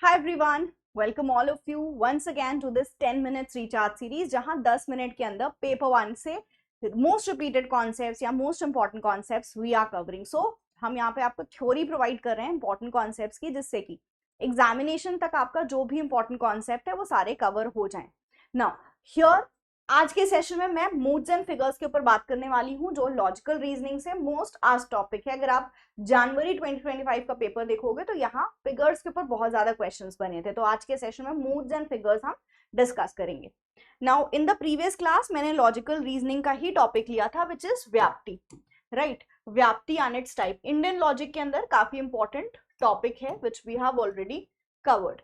Hi everyone, welcome all of you once again to this 10 minutes recharge series जहां 10 minute के अंदर paper 1 से most repeated concepts या most important concepts we are covering. So हम यहाँ पे आपको थ्योरी प्रोवाइड कर रहे हैं इंपॉर्टेंट कॉन्सेप्ट्स की, जिससे कि एग्जामिनेशन तक आपका जो भी इंपॉर्टेंट कॉन्सेप्ट है वो सारे कवर हो जाएं। नाउ हियर आज के सेशन में मैं मूड्स एंड फिगर्स के ऊपर बात करने वाली हूँ, जो लॉजिकल रीजनिंग से मोस्ट आस्क्ड टॉपिक है। अगर आप जनवरी 2025 का पेपर देखोगे तो यहाँ फिगर्स के ऊपर बहुत ज्यादा क्वेश्चंस बने थे, तो आज के सेशन में मूड्स एंड फिगर्स हम डिस्कस करेंगे। Now in the previous class मैंने लॉजिकल रीजनिंग का ही टॉपिक लिया था, विच इज व्याप्ति, राइट। व्याप्ति and it's type Indian logic के अंदर काफी इंपॉर्टेंट टॉपिक है, which we have already covered.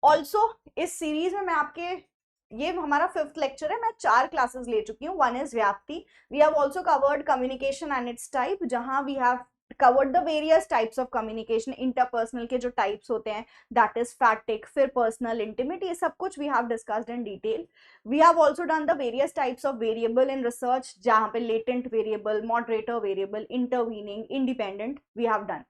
Also इस सीरीज में मैं आपके, ये हमारा 5th लेक्चर है, मैं 4 क्लासेस ले चुकी हूँ। One is vyapti, we have also covered communication and it's type, जहां we have covered the various types of communication, interpersonal के जो टाइप्स होते हैं, दैट इज फैक्टिक, फिर पर्सनल, इंटीमेट, ये सब कुछ we have discussed in detail. We have also done the various types of variable in research, जहां पे latent variable, moderator variable, intervening, independent we have done.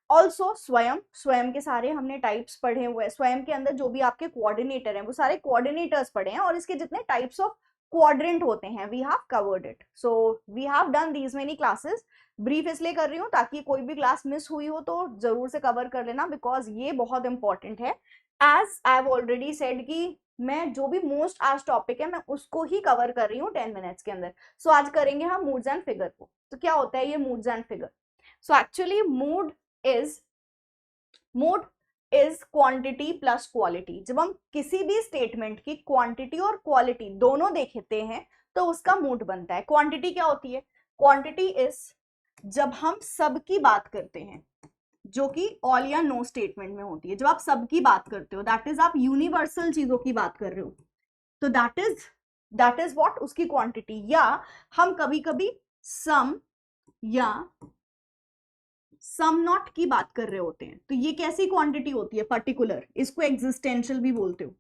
Also स्वयं के सारे हमने टाइप्स पढ़े हुए हैं। स्वयं के अंदर जो भी आपके कोऑर्डिनेटर हैं वो सारे कोऑर्डिनेटर्स पढ़े हैं, और इसके जितने टाइप्स ऑफ क्वाड्रेंट होते हैं we have covered it. So we have done these many classes. Brief इसलिए कर रही हूँ ताकि कोई भी क्लास मिस हुई हो तो जरूर से कवर कर लेना, बिकॉज ये बहुत इंपॉर्टेंट है। As I have already said कि मैं जो भी मोस्ट आज टॉपिक है मैं उसको ही कवर कर रही हूँ 10 मिनट्स के अंदर। सो आज करेंगे हम मूड्स एंड फिगर को। तो क्या होता है ये moods and figure? So actually mood is quantity plus quality. जब हम किसी भी स्टेटमेंट की क्वांटिटी और क्वालिटी दोनों देखते हैं तो उसका मूड बनता है। क्वांटिटी क्या होती है? क्वांटिटी इज जब हम सब की बात करते हैं, जो कि ऑल या नो स्टेटमेंट में होती है। जब आप सब की बात करते हो, दैट इज आप यूनिवर्सल चीजों की बात कर रहे हो, तो दैट इज व्हाट, उसकी क्वांटिटी। या हम कभी कभी सम या सम नॉट की बात कर रहे होते हैं, तो ये कैसी क्वांटिटी होती है? पर्टिकुलर, इसको एग्जिस्टेंशियल भी बोलते हो,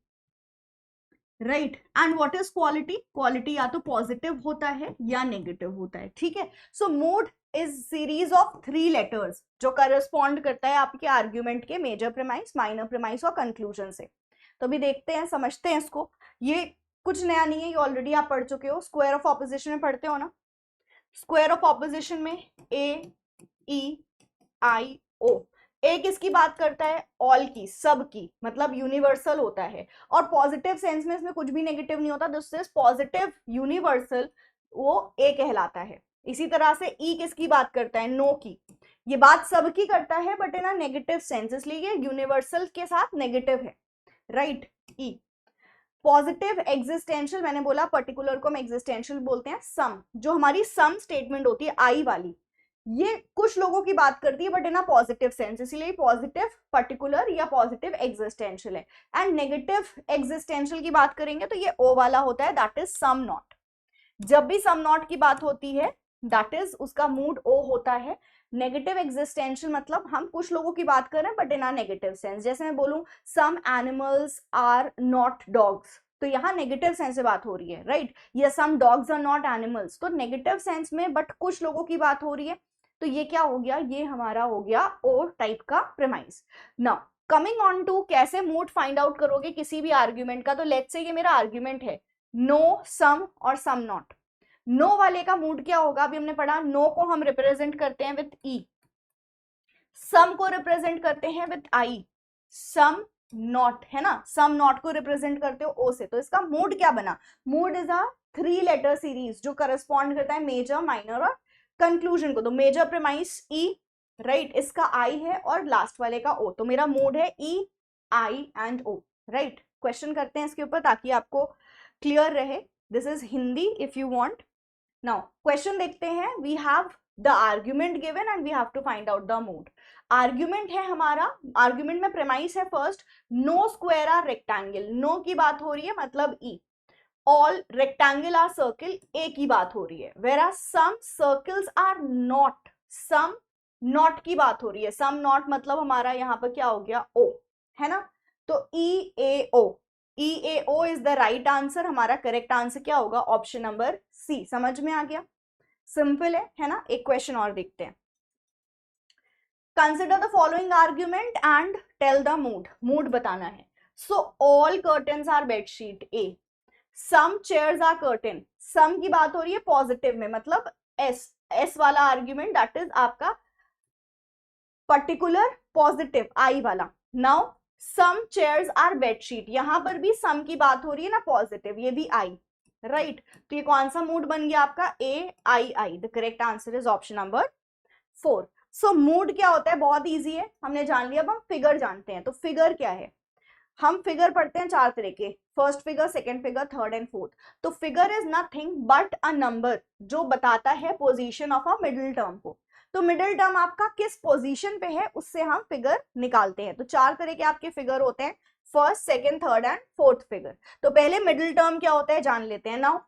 right. And what is quality? Quality या तो पॉजिटिव होता है या नेगेटिव होता है, ठीक है। So mood is series of 3 letters जो करस्पॉन्ड करता है आपके आर्ग्यूमेंट के मेजर प्रेमाइस, माइनर प्रेमाइस और कंक्लूजन से। तो अभी देखते हैं, समझते हैं इसको। ये कुछ नया नहीं है, ये ऑलरेडी आप पढ़ चुके हो। स्क्वायर ऑफ ऑपोजिशन में पढ़ते हो ना। स्क्वायर ऑफ ऑपोजिशन में ए ई आई ओ, ए किसकी बात करता है? ऑल की, सब की, मतलब यूनिवर्सल होता है। और पॉजिटिव सेंस में इसमें कुछ भी नेगेटिव नहीं होता, दिस इज पॉजिटिव यूनिवर्सल, वो ए कहलाता है। इसी तरह से ई किसकी बात करता है? नो की। ये बात सब की करता है but in a negative sense, इसलिए ये यूनिवर्सल के साथ नेगेटिव है, राइट। ई पॉजिटिव एग्जिस्टेंशियल, मैंने बोला पर्टिकुलर को हम एग्जिस्टेंशियल बोलते हैं। सम, जो हमारी सम स्टेटमेंट होती है आई वाली, ये कुछ लोगों की बात करती है but in a positive sense, इसीलिए पॉजिटिव पर्टिकुलर या पॉजिटिव एग्जिस्टेंशियल है। एंड नेगेटिव एग्जिस्टेंशियल की बात करेंगे तो ये ओ वाला होता है, दैट इज सम नॉट। जब भी सम नॉट की बात होती है दैट इज उसका मूड ओ होता है। नेगेटिव एग्जिस्टेंशियल मतलब हम कुछ लोगों की बात कर रहे हैं but in a negative sense. जैसे मैं बोलूं some animals are not dogs, तो यहाँ नेगेटिव सेंस से बात हो रही है, राइट। या some dogs are not animals, तो नेगेटिव सेंस में बट कुछ लोगों की बात हो रही है, तो ये क्या हो गया? ये हमारा हो गया ओ टाइप का premise. Now coming on to कैसे मूड फाइंड आउट करोगे किसी भी आर्ग्यूमेंट का। तो लेट्स से ये मेरा आर्ग्यूमेंट है नो, सम और सम नॉट। नो वाले का मूड क्या होगा? अभी हमने पढ़ा, नो को हम रिप्रेजेंट करते हैं विथ ई, सम को रिप्रेजेंट करते हैं विथ आई, सम नॉट है ना, सम नॉट को रिप्रेजेंट करते हो ओ से। तो इसका मूड क्या बना? Mood is a 3 letter series जो करस्पॉन्ड करता है मेजर, माइनर और कंक्लूजन को। तो मेजर प्रेमाइस ई, राइट, इसका आई है और लास्ट वाले का ओ, तो मेरा मूड है E I and O, right. Question करते हैं इसके ऊपर ताकि आपको क्लियर रहे। This is Hindi if you want. Now question देखते हैं। We have the argument given and we have to find out the mood. Argument है हमारा, आर्ग्यूमेंट में प्रेमाइस है first, no square are rectangle, no की बात हो रही है मतलब E. All rectangle are circle, A की बात हो रही है। Where are some circles are not, some not की बात हो रही है। सम नॉट मतलब हमारा यहाँ पर क्या हो गया? ओ, है ना। तो E A O, E A O is the right answer. हमारा करेक्ट आंसर क्या होगा? Option number C. समझ में आ गया? सिंपल है ना। एक क्वेश्चन और देखते हैं। Consider the following argument and tell the mood, mood बताना है. So all curtains are bedsheet A, some chairs are curtain, some की बात हो रही है पॉजिटिव में, मतलब एस वाला आर्ग्यूमेंट, दैट इज आपका पर्टिकुलर पॉजिटिव आई वाला. Now some chairs are bedsheet, यहां पर भी सम की बात हो रही है ना पॉजिटिव, ये भी आई, राइट. तो ये कौन सा मूड बन गया आपका, A I I. The correct answer is option number 4. So mood क्या होता है, बहुत इजी है, हमने जान लिया. अब हम फिगर जानते हैं. तो फिगर क्या है, हम फिगर पढ़ते हैं 4 तरह के, first figure, second figure, third and fourth. तो figure is nothing but a number जो बताता है position of a middle term को. तो मिडिल टर्म आपका किस पोजीशन पे है उससे हम फिगर निकालते हैं. तो 4 तरह के आपके फिगर होते हैं, first, second, third and fourth figure. तो पहले मिडिल टर्म क्या होता है जान लेते हैं. नाउ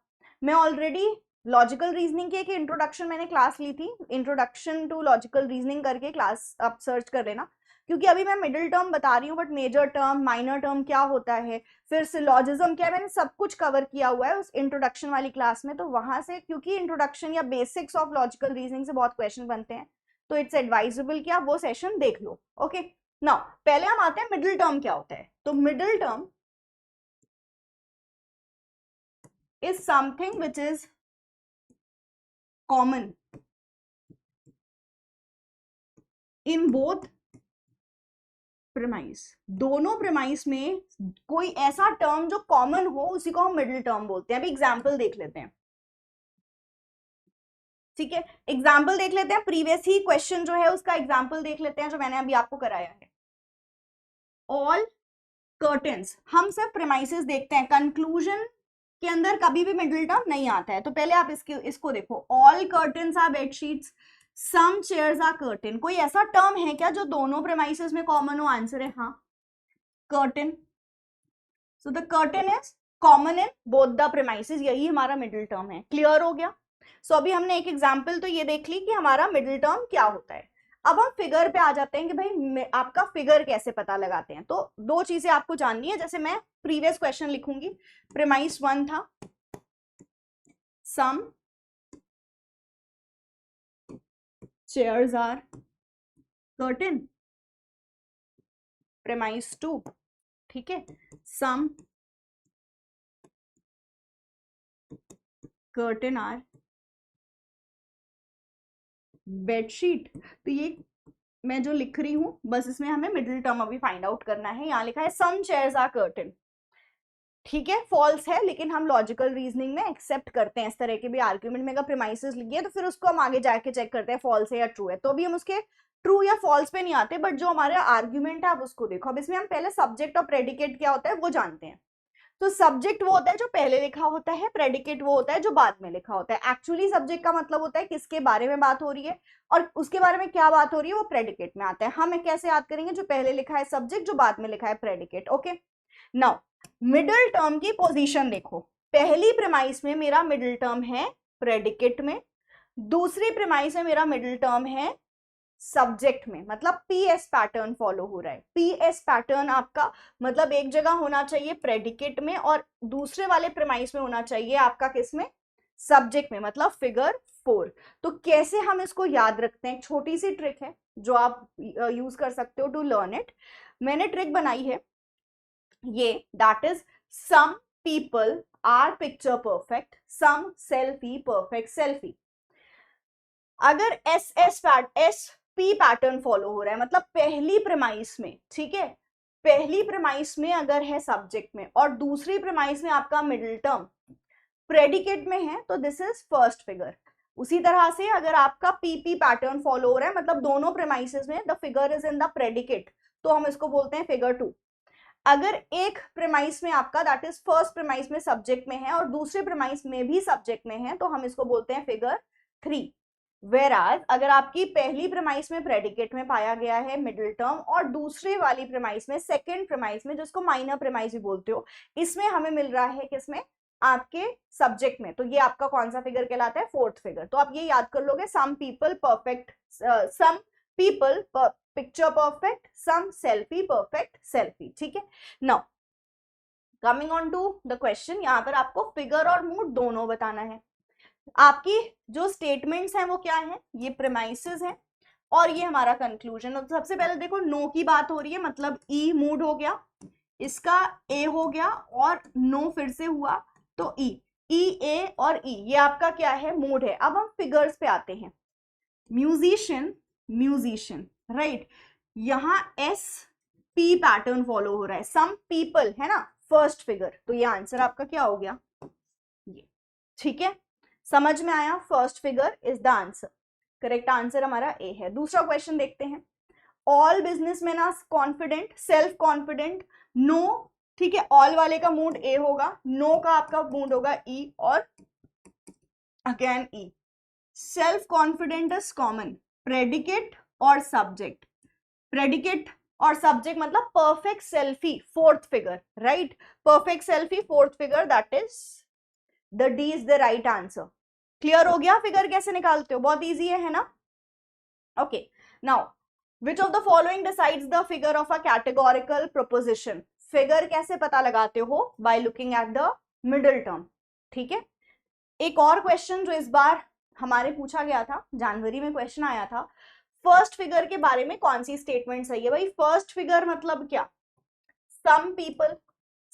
मैं ऑलरेडी लॉजिकल रीजनिंग की एक इंट्रोडक्शन मैंने क्लास ली थी, इंट्रोडक्शन टू लॉजिकल रीजनिंग करके क्लास आप सर्च कर लेना, क्योंकि अभी मैं मिडिल टर्म बता रही हूँ, but major term, minor term क्या होता है, फिर सिलॉजिज्म क्या है, मैंने सब कुछ कवर किया हुआ है उस इंट्रोडक्शन वाली क्लास में. तो वहां से, क्योंकि इंट्रोडक्शन या बेसिक्स ऑफ लॉजिकल रीजनिंग से बहुत क्वेश्चन बनते हैं, तो इट्स एडवाइजेबल कि आप वो सेशन देख लो. ओके, नाउ पहले हम आते हैं मिडिल टर्म क्या होता है. तो middle term is something which is common in both premise. दोनों प्रेमाइस में कोई ऐसा टर्म जो कॉमन हो उसी को हम मिडिल टर्म बोलते हैं. अभी एग्जांपल देख लेते हैं, ठीक है. एग्जाम्पल देख लेते हैं, प्रीवियस ही क्वेश्चन जो है उसका एग्जाम्पल देख लेते हैं जो मैंने अभी आपको कराया है. ऑल कर्टेन्स, हम सिर्फ प्रेमाइसेस देखते हैं, कंक्लूजन के अंदर कभी भी मिडिल टर्म नहीं आता है. तो पहले आप इसको देखो, all curtains are bedsheets, some chairs are curtain. कोई ऐसा टर्म है क्या जो दोनों प्रेमाइसेस में कॉमन हो. आंसर है हाँ, curtain. So the curtain is common in both the premises, यही हमारा मिडिल टर्म है. क्लियर हो गया. सो अभी हमने एक एग्जाम्पल तो ये देख ली कि हमारा मिडिल टर्म क्या होता है. अब हम फिगर पे आ जाते हैं कि भाई आपका फिगर कैसे पता लगाते हैं. तो 2 चीजें आपको जाननी है. जैसे मैं प्रीवियस क्वेश्चन लिखूंगी, प्रेमाइस 1 था सम चेयर्स आर कर्टेन, प्रेमाइस 2, ठीक है, सम कर्टेन आर बेडशीट. तो ये मैं जो लिख रही हूं बस इसमें हमें मिडिल टर्म अभी फाइंड आउट करना है. यहां लिखा है सम चेयर्स आर कर्टेन, ठीक है, फॉल्स है, लेकिन हम लॉजिकल रीजनिंग में एक्सेप्ट करते हैं इस तरह के भी आर्ग्यूमेंट में. अगर प्रीमाइसेस लिखिए तो फिर उसको हम आगे जाके चेक करते हैं फॉल्स है या ट्रू है. तो अभी हम उसके ट्रू या फॉल्स पे नहीं आते, बट जो हमारा आर्ग्यूमेंट है आप उसको देखो. अब इसमें हम पहले सब्जेक्ट और प्रेडिकेट क्या होता है वो जानते हैं. तो सब्जेक्ट वो होता है जो पहले लिखा होता है, प्रेडिकेट वो होता है जो बाद में लिखा होता है. एक्चुअली सब्जेक्ट का मतलब होता है किसके बारे में बात हो रही है और उसके बारे में क्या बात हो रही है वो प्रेडिकेट में आता है. हम कैसे याद करेंगे, जो पहले लिखा है सब्जेक्ट, जो बाद में लिखा है predicate. Okay, now middle term की पोजीशन देखो. पहली प्रेमाइस में मेरा मिडिल टर्म है प्रेडिकेट में, दूसरी प्रेमाइस में मेरा मिडिल टर्म है सब्जेक्ट में. मतलब पीएस पैटर्न फॉलो हो रहा है. पीएस पैटर्न आपका मतलब एक जगह होना चाहिए प्रेडिकेट में और दूसरे वाले प्रेमाइस में होना चाहिए आपका किसमें, सब्जेक्ट में, मतलब फिगर 4. तो कैसे हम इसको याद रखते हैं, छोटी सी ट्रिक है जो आप यूज कर सकते हो टू लर्न इट. मैंने ट्रिक बनाई है ये, that is some people are picture perfect, some selfie perfect selfie. अगर एस पी पैटर्न फॉलो हो रहा है, मतलब पहली प्रेमाइस में, ठीक है, पहली प्रेमाइस में अगर है सब्जेक्ट में और दूसरी प्रेमाइस में आपका मिडिल टर्म प्रेडिकेट में है, तो दिस इज फर्स्ट फिगर. उसी तरह से अगर आपका पीपी पैटर्न फॉलो हो रहा है, मतलब दोनों प्रेमाइसेस में the figure is in the predicate, तो हम इसको बोलते हैं फिगर 2. अगर एक प्रेमाइस में आपका दैट इज फर्स्ट प्रेमाइस में सब्जेक्ट में है और दूसरे प्रेमाइस में भी सब्जेक्ट में है, तो हम इसको बोलते हैं फिगर 3. वेराज अगर आपकी पहली प्रेमाइस में प्रेडिकेट में पाया गया है मिडिल टर्म और दूसरे वाली प्रेमाइस में, सेकेंड प्रेमाइस में, जिसको माइनर प्रेमाइस भी बोलते हो, इसमें हमें मिल रहा है किसमें, आपके सब्जेक्ट में, तो ये आपका कौन सा फिगर कहलाता है, फोर्थ फिगर. तो आप ये याद कर लोगे, some people perfect, some people picture perfect, some selfie perfect selfie. ठीक है, now coming on to the question. यहाँ पर आपको फिगर और मूड दोनों बताना है. आपकी जो स्टेटमेंट्स हैं वो क्या है, ये प्रेमाइसेस हैं. और ये हमारा कंक्लूजन। तो सबसे पहले देखो नो की बात हो रही है, मतलब ई मूड हो गया, इसका ए हो गया और नो फिर से हुआ तो ई, ई ए और ई, ये आपका क्या है, मूड है। अब हम फिगर्स पे आते हैं। म्यूजिशियन, म्यूजिशियन, राइट, यहां एस पी पैटर्न फॉलो हो रहा है, सम पीपल है ना, फर्स्ट फिगर, तो ये आंसर आपका क्या हो गया, ये। ठीक है, समझ में आया, first figure is the answer, correct answer हमारा ए है। दूसरा क्वेश्चन देखते हैं। All businessman are confident, self confident, no, ठीक है, ऑल वाले का मूड ए होगा, नो का आपका मूड होगा ई और again E. Self confident is common, predicate और सब्जेक्ट, प्रेडिकेट और सब्जेक्ट मतलब perfect selfie fourth figure, right, perfect selfie fourth figure, that is the D is the right answer. Clear हो गया, फिगर कैसे निकालते हो, बहुत इजी है ना। Okay, now which of the following decides the figure of a categorical proposition, figure कैसे पता लगाते हो, by looking at the middle term. ठीक है, एक और क्वेश्चन जो इस बार हमारे पूछा गया था, जनवरी में क्वेश्चन आया था, फर्स्ट फिगर के बारे में कौन सी स्टेटमेंट सही है भाई। फर्स्ट फिगर मतलब क्या, सम पीपल,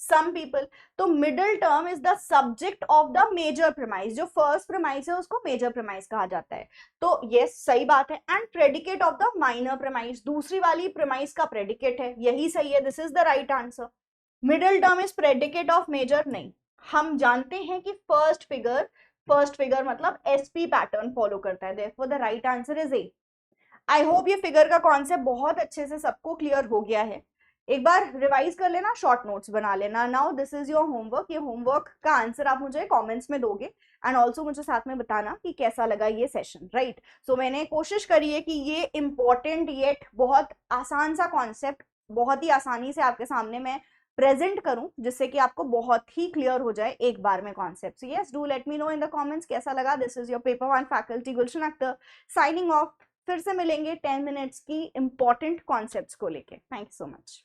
सम पीपल, तो middle term is the subject of the major premise, जो फर्स्ट प्रीमाइस है उसको मेजर प्रीमाइस कहा जाता है, तो यस सही बात है। And predicate of the minor premise, दूसरी वाली प्रीमाइस का प्रेडिकेट है, यही सही है, this is the right answer. Middle term is predicate of major, नहीं, हम जानते हैं कि फर्स्ट फिगर मतलब एसपी पैटर्न फॉलो करता है, therefore the right answer is A. I hope ये फिगर का कॉन्सेप्ट बहुत अच्छे से सबको क्लियर हो गया है, एक बार रिवाइज कर लेना, शॉर्ट नोट्स बना लेना। Now this is your homework, ये होमवर्क का आंसर आप मुझे कमेंट्स में दोगे एंड ऑल्सो मुझे साथ में बताना कि कैसा लगा ये सेशन, राइट। सो मैंने कोशिश करी है कि ये इंपॉर्टेंट येट बहुत आसान सा कॉन्सेप्ट बहुत ही आसानी से आपके सामने मैं प्रेजेंट करूं, जिससे कि आपको बहुत ही क्लियर हो जाए एक बार में concept. Yes, do let me know in the comments कैसा लगा। This is your paper one faculty Gulshan Akhtar signing off. फिर से मिलेंगे 10 मिनट्स की इंपॉर्टेंट कॉन्सेप्ट्स को लेके। Thank you so much.